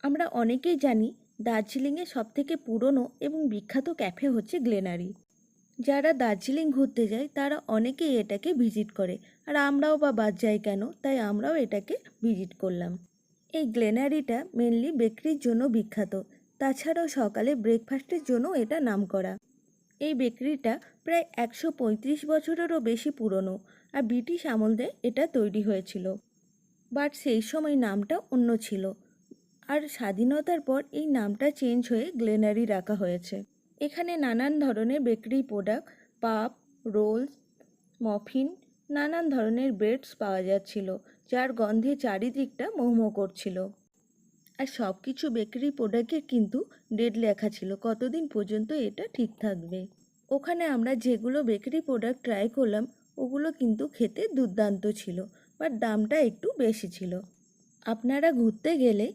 আমরা অনেকেই জানি দার্জিলিংয়ের সবথেকে পুরনো এবং বিখ্যাত ক্যাফে হচ্ছে গ্লেনারি। যারা দার্জিলিং ঘুরতে যায় তারা অনেকেই এটাকে ভিজিট করে, আর আমরাও বা বাদ যাই কেন, তাই আমরাও এটাকে ভিজিট করলাম। এই গ্লেনারিটা মেনলি বেকারির জন্য বিখ্যাত, তাছাড়াও সকালে ব্রেকফাস্টের জন্য এটা নামকরা। এই বেকারিটা প্রায় 135 বছরেরও বেশি পুরনো, আর ব্রিটিশ আমলে এটা তৈরি হয়েছিল। বাট সেই সময় নামটা অন্য ছিল, আর স্বাধীনতার পর এই নামটা চেঞ্জ হয়ে গ্লেনারি রাখা হয়েছে। এখানে নানান ধরনের বেকারি প্রোডাক্ট, পাপ, রোলস, মফিন, নানান ধরনের ব্রেডস পাওয়া যাচ্ছিল, যার গন্ধে চারিদিকটা মোমো করছিল। আর সব কিছু বেকারি প্রোডাক্টের কিন্তু ডেট লেখা ছিল, কতদিন পর্যন্ত এটা ঠিক থাকবে। ওখানে আমরা যেগুলো বেকারি প্রোডাক্ট ট্রাই করলাম ওগুলো কিন্তু খেতে দুর্দান্ত ছিল, বাট দামটা একটু বেশি ছিল। আপনারা ঘুরতে গেলে